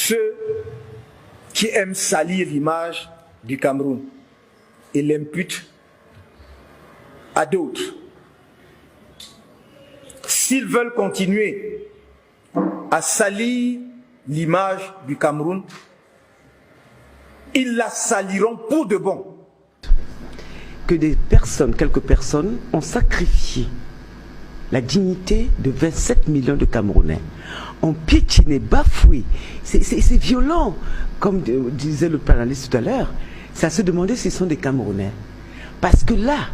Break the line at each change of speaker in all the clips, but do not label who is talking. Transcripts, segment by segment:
ceux qui aiment salir l'image du Cameroun et l'imputent à d'autres. S'ils veulent continuer à salir l'image du Cameroun, ils la saliront pour de bon.
Que des personnes, quelques personnes, ont sacrifié la dignité de 27 millions de Camerounais, ont piétiné, bafoué. C'est violent, comme disait le panéliste tout à l'heure. C'est à se demander s'ils sont des Camerounais. Parce que là,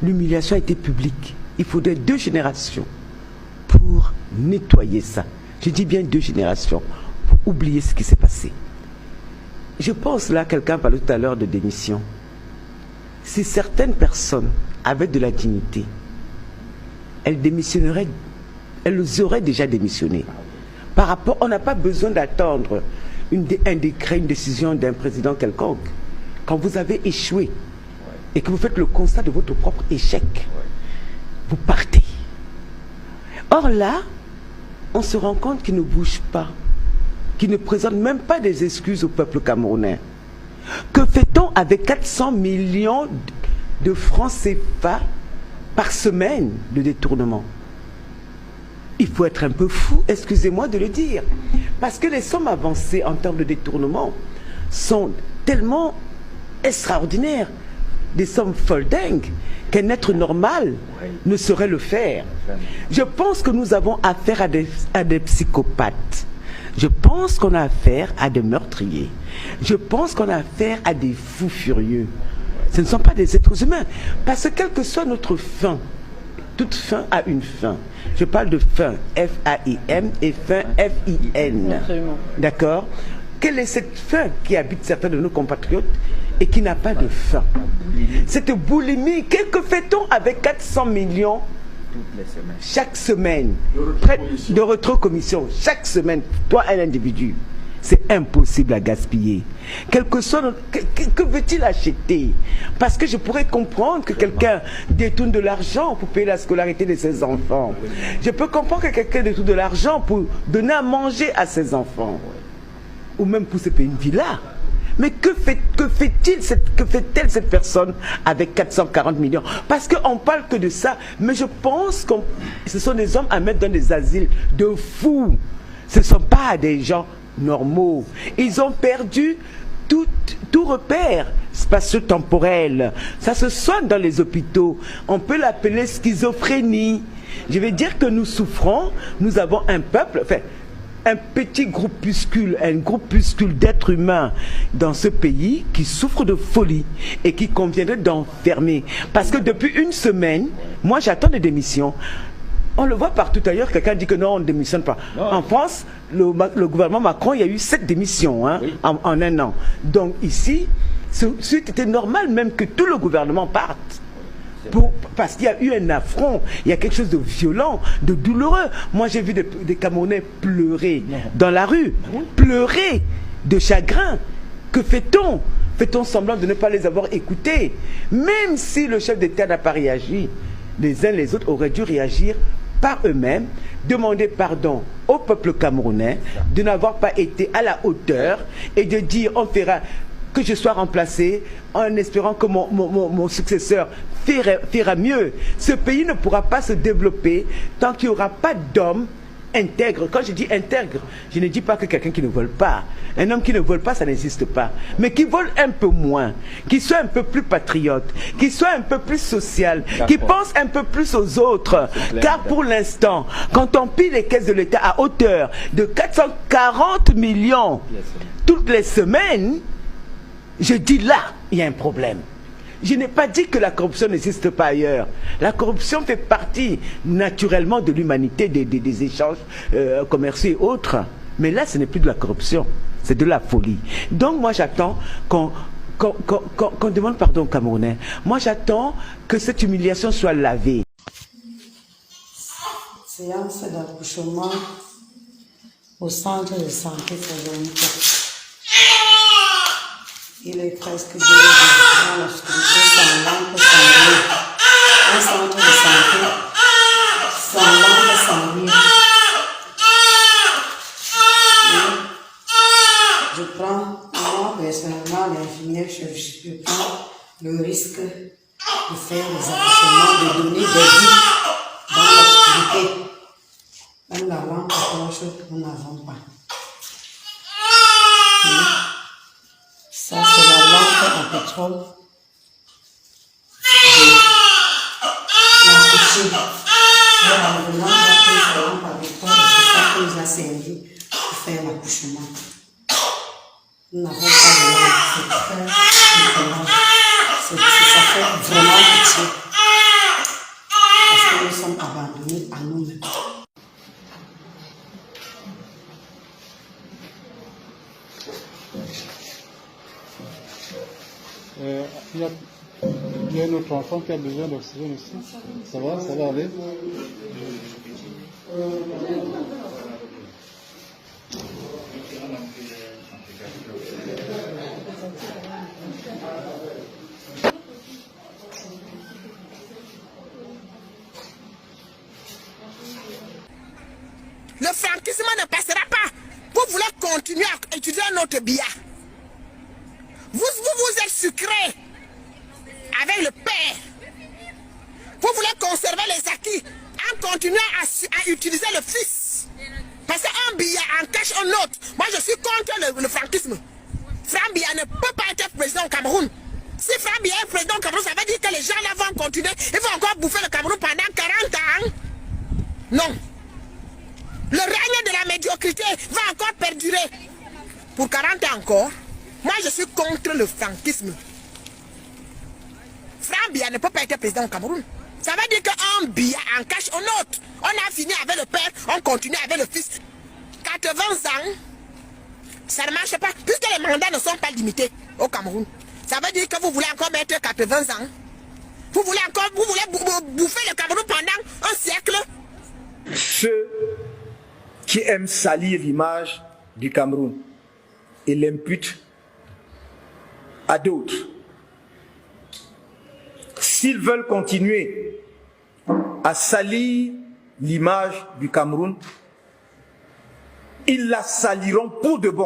l'humiliation a été publique. Il faudrait 2 générations pour nettoyer ça. Je dis bien 2 générations pour oublier ce qui s'est passé. Je pense là, quelqu'un parlait tout à l'heure de démission. Si certaines personnes avaient de la dignité, elles démissionneraient, elles auraient déjà démissionné. Par rapport, on n'a pas besoin d'attendre un décret, une décision d'un président quelconque. Quand vous avez échoué et que vous faites le constat de votre propre échec, vous partez. Or là, on se rend compte qu'il ne bouge pas, qu'il ne présente même pas des excuses au peuple camerounais. Que fait-on avec 400 millions de francs CFA par semaine de détournement? Il faut être un peu fou, excusez-moi de le dire. Parce que les sommes avancées en termes de détournement sont tellement extraordinaires, des sommes foldingues, qu'un être normal ne saurait le faire. Je pense que nous avons affaire à des psychopathes. Je pense qu'on a affaire à des meurtriers. Je pense qu'on a affaire à des fous furieux. Ce ne sont pas des êtres humains. Parce que quelle que soit notre fin, toute fin a une fin. Je parle de fin, F-A-I-M, et fin, F-I-N. D'accord? Quelle est cette fin qui habite certains de nos compatriotes et qui n'a pas de fin? Cette boulimie, que fait-on avec 400 millions chaque semaine de rétrocommission, chaque semaine, toi un individu? C'est impossible à gaspiller. Que veut-il acheter? Parce que je pourrais comprendre que quelqu'un détourne de l'argent pour payer la scolarité de ses enfants. Je peux comprendre que quelqu'un détourne de l'argent pour donner à manger à ses enfants. Ou même pour se payer une villa. Mais que fait-elle cette personne avec 440 millions? Parce qu'on parle que de ça, mais je pense que ce sont des hommes à mettre dans des asiles de fous. Ce ne sont pas des gens normaux. Ils ont perdu tout repère spatio-temporel. Ça se soigne dans les hôpitaux. On peut l'appeler schizophrénie. Je vais dire que nous souffrons, nous avons un peuple, enfin, un petit groupuscule, un groupuscule d'êtres humains dans ce pays qui souffre de folie et qui conviendrait d'enfermer. Parce que depuis une semaine, moi j'attends des démissions. On le voit partout ailleurs, quelqu'un dit que non, on ne démissionne pas. Non. En France, le gouvernement Macron, il y a eu 7 démissions en un an. Donc ici, c'était normal même que tout le gouvernement parte. Parce qu'il y a eu un affront, il y a quelque chose de violent, de douloureux. Moi j'ai vu des Camerounais pleurer dans la rue, pleurer de chagrin. Que fait-on? Fait-on semblant de ne pas les avoir écoutés? Même si le chef d'État n'a pas réagi, les uns les autres auraient dû réagir par eux-mêmes, demander pardon au peuple camerounais de n'avoir pas été à la hauteur et de dire on fera que je sois remplacé en espérant que mon successeur fera mieux. Ce pays ne pourra pas se développer tant qu'il n'y aura pas d'hommes intègres. Quand je dis intègre, je ne dis pas que quelqu'un qui ne vole pas. Un homme qui ne vole pas, ça n'existe pas. Mais qui vole un peu moins, qui soit un peu plus patriote, qui soit un peu plus social, qui pense un peu plus aux autres. Car pour l'instant, quand on pille les caisses de l'État à hauteur de 440 millions toutes les semaines, je dis là, il y a un problème. Je n'ai pas dit que la corruption n'existe pas ailleurs. La corruption fait partie naturellement de l'humanité, des échanges commerciaux et autres. Mais là, ce n'est plus de la corruption, c'est de la folie. Donc moi, j'attends qu'on demande pardon aux Camerounais. Moi, j'attends que cette humiliation soit lavée.
Séance d'accouchement au centre de santé Saint-Dominique. Il est presque 2 heures dans l'obscurité, sans lampe, sans lumière. Un centre de santé sans lampe, sans lumière. moi personnellement, l'infirmière, je prends le risque de faire des accouchements, de donner des vies dans l'obscurité. Même la lampe torche, nous n'avons pas. Ça, c'est la lampe à pétrole. La couchée. En revenant, on a pris la lampe à pétrole, c'est ça qui nous a servi pour faire l'accouchement. Nous n'avons pas de lampe, c'est très différent. Ça fait vraiment pitié. Parce que nous sommes abandonnés à nous-mêmes.
Il y a un autre enfant qui a besoin d'oxygène aussi. Ça va aller.
Le franquisme ne passera pas. Vous voulez continuer à utiliser notre billet. Vous êtes sucré avec le père. Vous voulez conserver les acquis en continuant à utiliser le fils. Parce qu'un billet en cache un autre. Moi, je suis contre le franquisme. Franck Biya ne peut pas être président au Cameroun. Si Franck Biya est président au Cameroun, ça veut dire que les gens là vont continuer. Ils vont encore bouffer le Cameroun pendant 40 ans. Non. Le règne de la médiocrité va encore perdurer. Pour 40 ans encore. Moi, je suis contre le franquisme. Franck Biya ne peut pas être président au Cameroun. Ça veut dire qu'un Biya en cache un autre. On a fini avec le père, on continue avec le fils. 80 ans, ça ne marche pas, puisque les mandats ne sont pas limités au Cameroun. Ça veut dire que vous voulez encore mettre 80 ans. Vous voulez bouffer le Cameroun pendant un siècle.
Ceux qui aiment salir l'image du Cameroun et l'imputent à d'autres, s'ils veulent continuer à salir l'image du Cameroun, ils la saliront pour de bon.